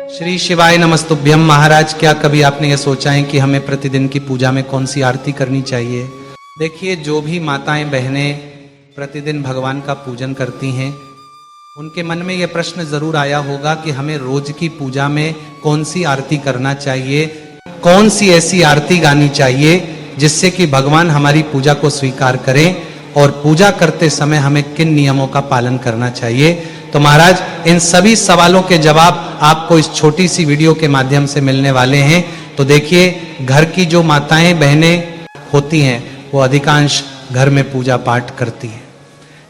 श्री शिवाय नमस्तुभ्यम। महाराज, क्या कभी आपने ये सोचा है कि हमें प्रतिदिन की पूजा में कौन सी आरती करनी चाहिए? देखिए, जो भी माताएं बहनें प्रतिदिन भगवान का पूजन करती हैं, उनके मन में ये प्रश्न जरूर आया होगा कि हमें रोज की पूजा में कौन सी आरती करना चाहिए, कौन सी ऐसी आरती गानी चाहिए जिससे कि भगवान हमारी पूजा को स्वीकार करें, और पूजा करते समय हमें किन नियमों का पालन करना चाहिए। तो महाराज, इन सभी सवालों के जवाब आपको इस छोटी सी वीडियो के माध्यम से मिलने वाले हैं। तो देखिए, घर की जो माताएं बहनें होती हैं वो अधिकांश घर में पूजा पाठ करती हैं,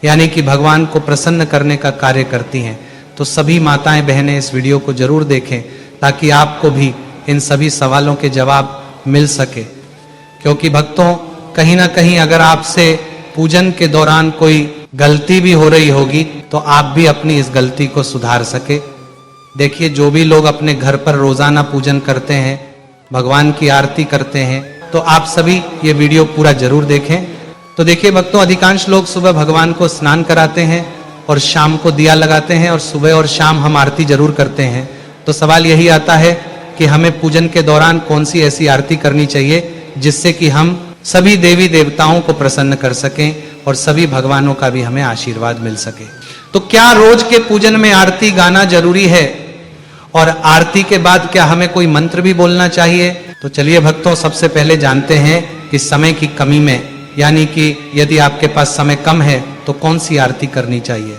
यानी कि भगवान को प्रसन्न करने का कार्य करती हैं। तो सभी माताएं बहनें इस वीडियो को जरूर देखें ताकि आपको भी इन सभी सवालों के जवाब मिल सके। क्योंकि भक्तों, कहीं ना कहीं अगर आपसे पूजन के दौरान कोई गलती भी हो रही होगी तो आप भी अपनी इस गलती को सुधार सके। देखिए, जो भी लोग अपने घर पर रोजाना पूजन करते हैं, भगवान की आरती करते हैं, तो आप सभी ये वीडियो पूरा जरूर देखें। तो देखिए भक्तों, अधिकांश लोग सुबह भगवान को स्नान कराते हैं और शाम को दिया लगाते हैं, और सुबह और शाम हम आरती जरूर करते हैं। तो सवाल यही आता है कि हमें पूजन के दौरान कौन सी ऐसी आरती करनी चाहिए जिससे कि हम सभी देवी देवताओं को प्रसन्न कर सकें और सभी भगवानों का भी हमें आशीर्वाद मिल सके। तो क्या रोज के पूजन में आरती गाना जरूरी है? और आरती के बाद क्या हमें कोई मंत्र भी बोलना चाहिए? तो चलिए भक्तों, सबसे पहले जानते हैं कि समय की कमी में, यानी कि यदि आपके पास समय कम है तो कौन सी आरती करनी चाहिए।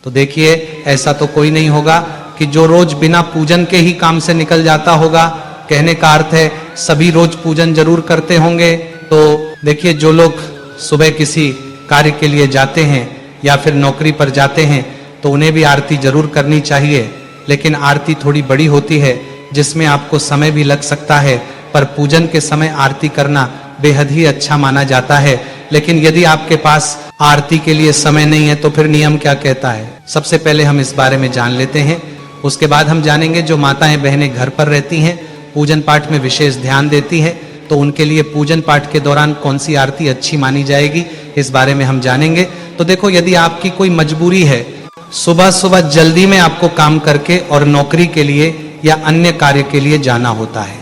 तो देखिए, ऐसा तो कोई नहीं होगा कि जो रोज बिना पूजन के ही काम से निकल जाता होगा। कहने का अर्थ है सभी रोज पूजन जरूर करते होंगे। तो देखिए, जो लोग सुबह किसी कार्य के लिए जाते हैं या फिर नौकरी पर जाते हैं तो उन्हें भी आरती जरूर करनी चाहिए, लेकिन आरती थोड़ी बड़ी होती है जिसमें आपको समय भी लग सकता है। पर पूजन के समय आरती करना बेहद ही अच्छा माना जाता है। लेकिन यदि आपके पास आरती के लिए समय नहीं है तो फिर नियम क्या कहता है, सबसे पहले हम इस बारे में जान लेते हैं। उसके बाद हम जानेंगे जो माताएं बहनें घर पर रहती हैं, पूजन पाठ में विशेष ध्यान देती हैं, तो उनके लिए पूजन पाठ के दौरान कौन सी आरती अच्छी मानी जाएगी, इस बारे में हम जानेंगे। तो देखो, यदि आपकी कोई मजबूरी है, सुबह सुबह जल्दी में आपको काम करके और नौकरी के लिए या अन्य कार्य के लिए जाना होता है।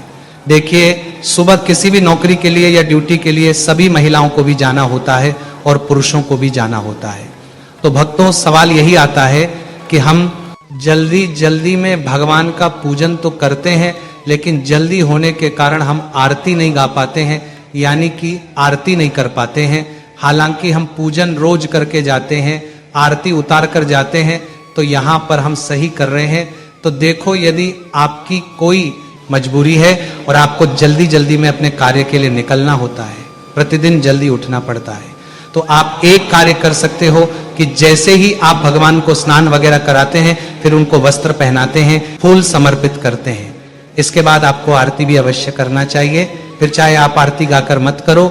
देखिए, सुबह किसी भी नौकरी के लिए या ड्यूटी के लिए सभी महिलाओं को भी जाना होता है और पुरुषों को भी जाना होता है। तो भक्तों, सवाल यही आता है कि हम जल्दी जल्दी में भगवान का पूजन तो करते हैं, लेकिन जल्दी होने के कारण हम आरती नहीं गा पाते हैं, यानी कि आरती नहीं कर पाते हैं। हालांकि हम पूजन रोज करके जाते हैं, आरती उतार कर जाते हैं, तो यहाँ पर हम सही कर रहे हैं। तो देखो, यदि आपकी कोई मजबूरी है और आपको जल्दी जल्दी में अपने कार्य के लिए निकलना होता है, प्रतिदिन जल्दी उठना पड़ता है, तो आप एक कार्य कर सकते हो कि जैसे ही आप भगवान को स्नान वगैरह कराते हैं, फिर उनको वस्त्र पहनाते हैं, फूल समर्पित करते हैं, इसके बाद आपको आरती भी अवश्य करना चाहिए। फिर चाहे आप आरती गाकर मत करो,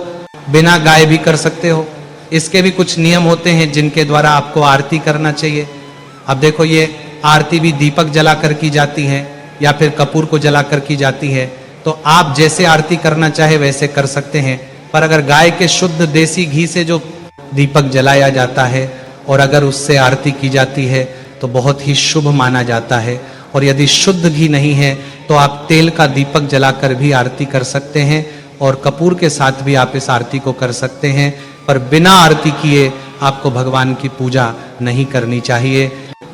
बिना गाए भी कर सकते हो। इसके भी कुछ नियम होते हैं जिनके द्वारा आपको आरती करना चाहिए। अब देखो, ये आरती भी दीपक जलाकर की जाती है या फिर कपूर को जलाकर की जाती है। तो आप जैसे आरती करना चाहे वैसे कर सकते हैं। पर अगर गाय के शुद्ध देसी घी से जो दीपक जलाया जाता है और अगर उससे आरती की जाती है तो बहुत ही शुभ माना जाता है। और यदि शुद्ध घी नहीं है तो आप तेल का दीपक जलाकर भी आरती कर सकते हैं, और कपूर के साथ भी आप इस आरती को कर सकते हैं। पर बिना आरती किए आपको भगवान की पूजा नहीं करनी चाहिए,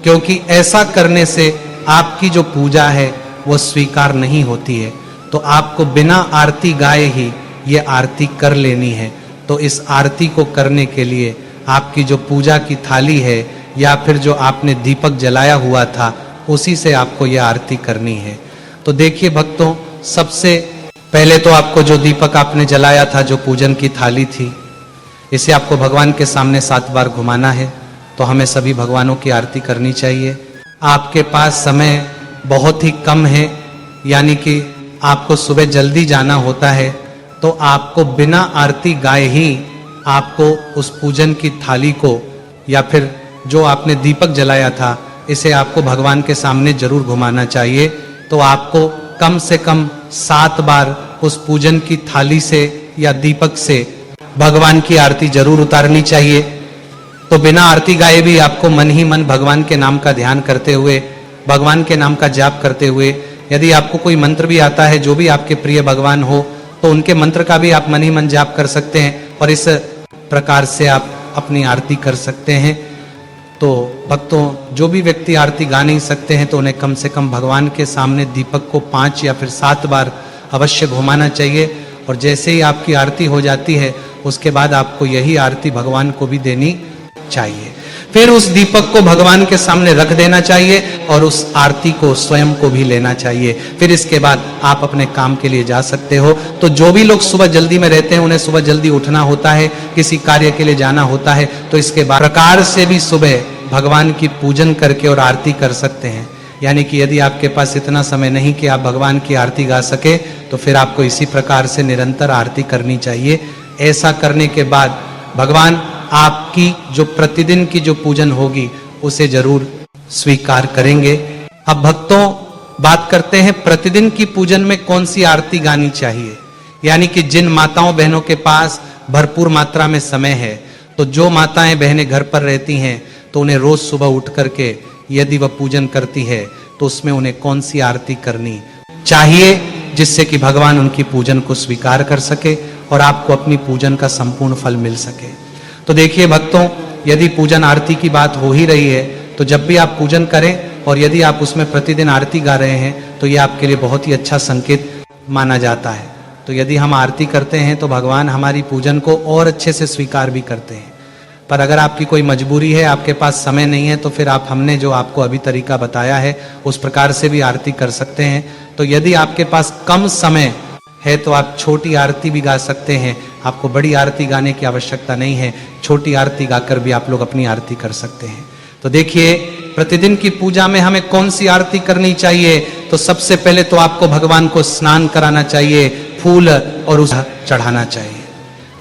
क्योंकि ऐसा करने से आपकी जो पूजा है वो स्वीकार नहीं होती है। तो आपको बिना आरती गाए ही ये आरती कर लेनी है। तो इस आरती को करने के लिए आपकी जो पूजा की थाली है या फिर जो आपने दीपक जलाया हुआ था, उसी से आपको यह आरती करनी है। तो देखिए भक्तों, सबसे पहले तो आपको जो दीपक आपने जलाया था, जो पूजन की थाली थी, इसे आपको भगवान के सामने 7 बार घुमाना है। तो हमें सभी भगवानों की आरती करनी चाहिए। आपके पास समय बहुत ही कम है, यानी कि आपको सुबह जल्दी जाना होता है, तो आपको बिना आरती गाए ही आपको उस पूजन की थाली को या फिर जो आपने दीपक जलाया था, इसे आपको भगवान के सामने जरूर घुमाना चाहिए। तो आपको कम से कम 7 बार उस पूजन की थाली से या दीपक से भगवान की आरती जरूर उतारनी चाहिए। तो बिना आरती गाए भी आपको मन ही मन भगवान के नाम का ध्यान करते हुए, भगवान के नाम का जाप करते हुए यदि आपको कोई मंत्र भी आता है, जो भी आपके प्रिय भगवान हो, तो उनके मंत्र का भी आप मन ही मन जाप कर सकते हैं और इस प्रकार से आप अपनी आरती कर सकते हैं। तो भक्तों, जो भी व्यक्ति आरती गा नहीं सकते हैं तो उन्हें कम से कम भगवान के सामने दीपक को 5 या फिर 7 बार अवश्य घुमाना चाहिए। और जैसे ही आपकी आरती हो जाती है उसके बाद आपको यही आरती भगवान को भी देनी चाहिए। फिर उस दीपक को भगवान के सामने रख देना चाहिए और उस आरती को स्वयं को भी लेना चाहिए। फिर इसके बाद आप अपने काम के लिए जा सकते हो। तो जो भी लोग सुबह जल्दी में रहते हैं, उन्हें सुबह जल्दी उठना होता है, किसी कार्य के लिए जाना होता है, तो इसके बाद प्रकार से भी सुबह भगवान की पूजन करके और आरती कर सकते हैं। यानी कि यदि आपके पास इतना समय नहीं कि आप भगवान की आरती गा सके, तो फिर आपको इसी प्रकार से निरंतर आरती करनी चाहिए। ऐसा करने के बाद भगवान आपकी जो प्रतिदिन की जो पूजन होगी उसे जरूर स्वीकार करेंगे। अब भक्तों, बात करते हैं प्रतिदिन की पूजन में कौन सी आरती गानी चाहिए। यानी कि जिन माताओं बहनों के पास भरपूर मात्रा में समय है, तो जो माताएं बहनें घर पर रहती हैं तो उन्हें रोज सुबह उठ करके यदि वह पूजन करती है तो उसमें उन्हें कौन सी आरती करनी चाहिए जिससे कि भगवान उनकी पूजन को स्वीकार कर सके और आपको अपनी पूजन का संपूर्ण फल मिल सके। तो देखिए भक्तों, यदि पूजन आरती की बात हो ही रही है तो जब भी आप पूजन करें और यदि आप उसमें प्रतिदिन आरती गा रहे हैं तो ये आपके लिए बहुत ही अच्छा संकेत माना जाता है। तो यदि हम आरती करते हैं तो भगवान हमारी पूजन को और अच्छे से स्वीकार भी करते हैं। पर अगर आपकी कोई मजबूरी है, आपके पास समय नहीं है, तो फिर आप हमने जो आपको अभी तरीका बताया है उस प्रकार से भी आरती कर सकते हैं। तो यदि आपके पास कम समय है तो आप छोटी आरती भी गा सकते हैं। आपको बड़ी आरती गाने की आवश्यकता नहीं है, छोटी आरती गाकर भी आप लोग अपनी आरती कर सकते हैं। तो देखिए, प्रतिदिन की पूजा में हमें कौन सी आरती करनी चाहिए। तो सबसे पहले तो आपको भगवान को स्नान कराना चाहिए, फूल और उस चढ़ाना चाहिए।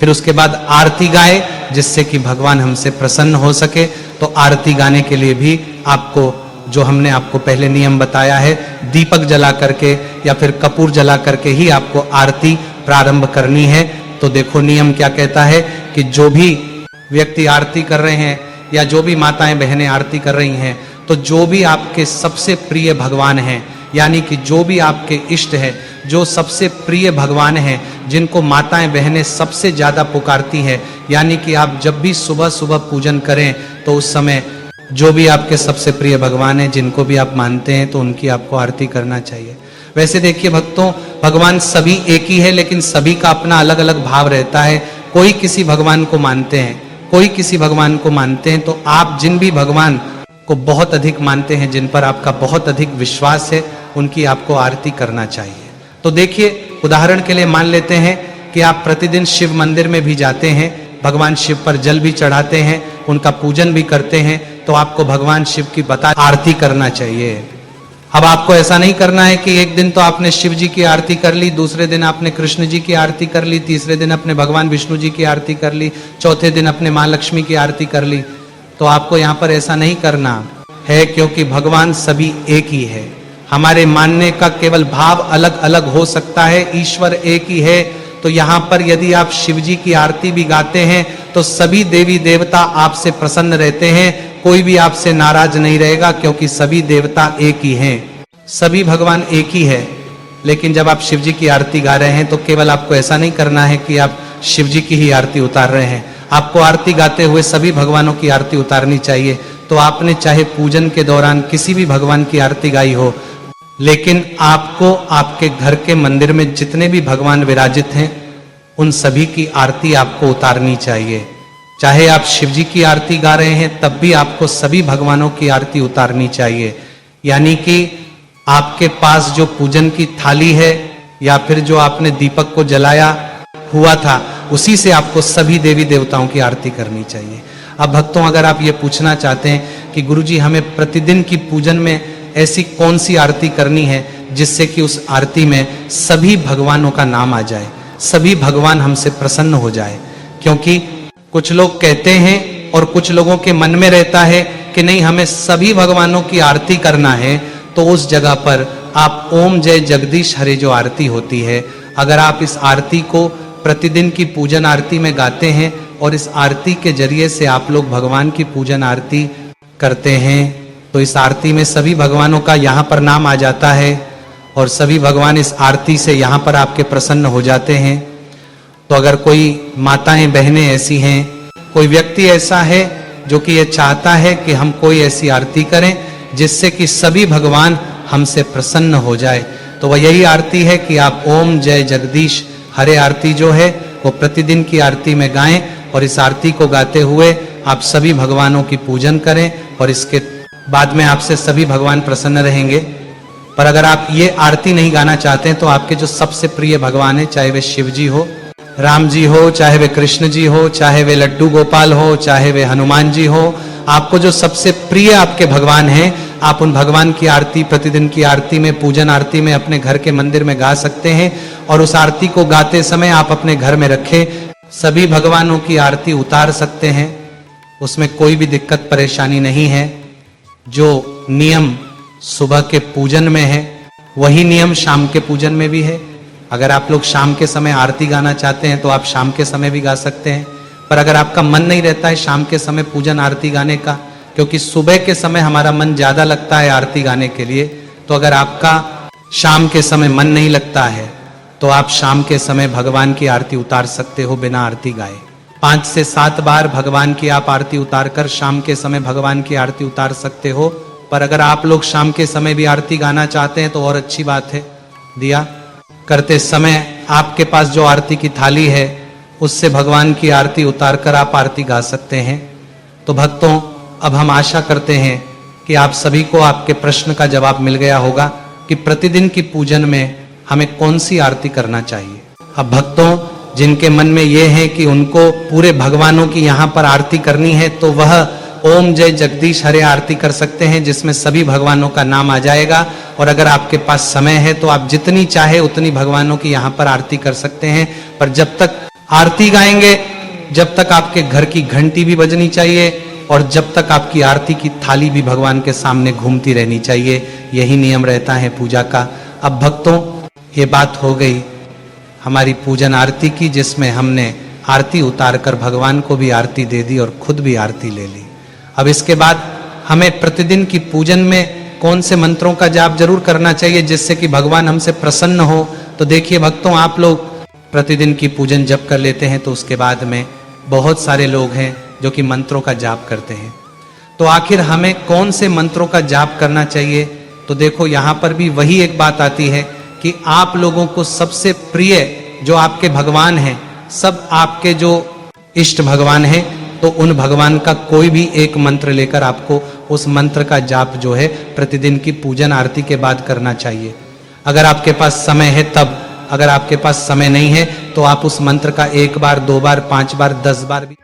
फिर उसके बाद आरती गाए जिससे कि भगवान हमसे प्रसन्न हो सके। तो आरती गाने के लिए भी आपको, जो हमने आपको पहले नियम बताया है, दीपक जला करके या फिर कपूर जला करके ही आपको आरती प्रारंभ करनी है। तो देखो नियम क्या कहता है कि जो भी व्यक्ति आरती कर रहे हैं या जो भी माताएं बहनें आरती कर रही हैं, तो जो भी आपके सबसे प्रिय भगवान हैं, यानी कि जो भी आपके इष्ट है, जो सबसे प्रिय भगवान हैं, जिनको माताएं बहनें सबसे ज्यादा पुकारती हैं, यानी कि आप जब भी सुबह सुबह पूजन करें तो उस समय जो भी आपके सबसे प्रिय भगवान हैं, जिनको भी आप मानते हैं, तो उनकी आपको आरती करना चाहिए। वैसे देखिए भक्तों, भगवान सभी एक ही है, लेकिन सभी का अपना अलग अलग भाव रहता है। कोई किसी भगवान को मानते हैं, कोई किसी भगवान को मानते हैं। तो आप जिन भी भगवान को बहुत अधिक मानते हैं, जिन पर आपका बहुत अधिक विश्वास है, उनकी आपको आरती करना चाहिए। तो देखिए, उदाहरण के लिए मान लेते हैं कि आप प्रतिदिन शिव मंदिर में भी जाते हैं, भगवान शिव पर जल भी चढ़ाते हैं, उनका पूजन भी करते हैं, तो आपको भगवान शिव की आरती करना चाहिए। अब आपको ऐसा नहीं करना है कि एक दिन तो आपने शिव जी की आरती कर ली, दूसरे दिन आपने कृष्ण जी की आरती कर ली, तीसरे दिन अपने भगवान विष्णु जी की आरती कर ली, चौथे दिन अपने माँ लक्ष्मी की आरती कर ली। तो आपको यहाँ पर ऐसा नहीं करना है, क्योंकि भगवान सभी एक ही है। हमारे मानने का केवल भाव अलग अलग हो सकता है, ईश्वर एक ही है। तो यहाँ पर यदि आप शिव जी की आरती भी गाते हैं तो सभी देवी देवता आपसे प्रसन्न रहते हैं, कोई भी आपसे नाराज नहीं रहेगा, क्योंकि सभी देवता एक ही हैं, सभी भगवान एक ही है। लेकिन जब आप शिव जी की आरती गा रहे हैं तो केवल आपको ऐसा नहीं करना है कि आप शिव जी की ही आरती उतार रहे हैं, आपको आरती गाते हुए सभी भगवानों की आरती उतारनी चाहिए। तो आपने चाहे पूजन के दौरान किसी भी भगवान की आरती गाई हो, लेकिन आपको आपके घर के मंदिर में जितने भी भगवान विराजित हैं उन सभी की आरती आपको उतारनी चाहिए। चाहे आप शिव जी की आरती गा रहे हैं तब भी आपको सभी भगवानों की आरती उतारनी चाहिए। यानी कि आपके पास जो पूजन की थाली है या फिर जो आपने दीपक को जलाया हुआ था, उसी से आपको सभी देवी देवताओं की आरती करनी चाहिए। अब भक्तों, अगर आप ये पूछना चाहते हैं कि गुरुजी हमें प्रतिदिन की पूजन में ऐसी कौन सी आरती करनी है जिससे कि उस आरती में सभी भगवानों का नाम आ जाए, सभी भगवान हमसे प्रसन्न हो जाए। क्योंकि कुछ लोग कहते हैं और कुछ लोगों के मन में रहता है कि नहीं, हमें सभी भगवानों की आरती करना है। तो उस जगह पर आप ओम जय जगदीश हरे जो आरती होती है, अगर आप इस आरती को प्रतिदिन की पूजन आरती में गाते हैं और इस आरती के जरिए से आप लोग भगवान की पूजन आरती करते हैं, तो इस आरती में सभी भगवानों का यहाँ पर नाम आ जाता है। और सभी भगवान इस आरती से यहाँ पर आपके प्रसन्न हो जाते हैं। तो अगर कोई माताएं बहनें ऐसी हैं, कोई व्यक्ति ऐसा है जो कि ये चाहता है कि हम कोई ऐसी आरती करें जिससे कि सभी भगवान हमसे प्रसन्न हो जाए, तो वह यही आरती है कि आप ओम जय जगदीश हरे आरती जो है वो प्रतिदिन की आरती में गाएं और इस आरती को गाते हुए आप सभी भगवानों की पूजन करें और इसके बाद में आपसे सभी भगवान प्रसन्न रहेंगे। पर अगर आप ये आरती नहीं गाना चाहते हैं तो आपके जो सबसे प्रिय भगवान है, चाहे वे शिव जी हो, राम जी हो, चाहे वे कृष्ण जी हो, चाहे वे लड्डू गोपाल हो, चाहे वे हनुमान जी हो, आपको जो सबसे प्रिय आपके भगवान हैं, आप उन भगवान की आरती प्रतिदिन की आरती में, पूजन आरती में अपने घर के मंदिर में गा सकते हैं। और उस आरती को गाते समय आप अपने घर में रखें, सभी भगवानों की आरती उतार सकते हैं, उसमें कोई भी दिक्कत परेशानी नहीं है। जो नियम सुबह के पूजन में है वही नियम शाम के पूजन में भी है। अगर आप लोग शाम के समय आरती गाना चाहते हैं तो आप शाम के समय भी गा सकते हैं, पर अगर आपका मन नहीं रहता है शाम के समय पूजन आरती गाने का, क्योंकि सुबह के समय हमारा मन ज्यादा लगता है आरती गाने के लिए, तो अगर आपका शाम के समय मन नहीं लगता है तो आप शाम के समय भगवान की आरती उतार सकते हो बिना आरती गाए। 5 से 7 बार भगवान की आप आरती उतारकर शाम के समय भगवान की आरती उतार सकते हो। पर अगर आप लोग शाम के समय भी आरती गाना चाहते हैं तो और अच्छी बात है, दिया करते समय आपके पास जो आरती की थाली है उससे भगवान की आरती उतारकर आप आरती गा सकते हैं। तो भक्तों, अब हम आशा करते हैं कि आप सभी को आपके प्रश्न का जवाब मिल गया होगा कि प्रतिदिन की पूजन में हमें कौन सी आरती करना चाहिए। अब भक्तों, जिनके मन में ये है कि उनको पूरे भगवानों की यहाँ पर आरती करनी है तो वह ओम जय जगदीश हरे आरती कर सकते हैं, जिसमें सभी भगवानों का नाम आ जाएगा। और अगर आपके पास समय है तो आप जितनी चाहे उतनी भगवानों की यहाँ पर आरती कर सकते हैं। पर जब तक आरती गाएंगे, जब तक आपके घर की घंटी भी बजनी चाहिए और जब तक आपकी आरती की थाली भी भगवान के सामने घूमती रहनी चाहिए। यही नियम रहता है पूजा का। अब भक्तों, ये बात हो गई हमारी पूजन आरती की, जिसमें हमने आरती उतार कर भगवान को भी आरती दे दी और खुद भी आरती ले ली। अब इसके बाद हमें प्रतिदिन की पूजन में कौन से मंत्रों का जाप जरूर करना चाहिए जिससे कि भगवान हमसे प्रसन्न हो। तो देखिए भक्तों, आप लोग प्रतिदिन की पूजन जप कर लेते हैं तो उसके बाद में बहुत सारे लोग हैं जो कि मंत्रों का जाप करते हैं। तो आखिर हमें कौन से मंत्रों का जाप करना चाहिए? तो देखो, यहाँ पर भी वही एक बात आती है कि आप लोगों को सबसे प्रिय जो आपके भगवान हैं, सब आपके जो इष्ट भगवान हैं, तो उन भगवान का कोई भी एक मंत्र लेकर आपको उस मंत्र का जाप जो है प्रतिदिन की पूजन आरती के बाद करना चाहिए। अगर आपके पास समय है तब, अगर आपके पास समय नहीं है तो आप उस मंत्र का 1 बार, 2 बार, 5 बार, 10 बार भी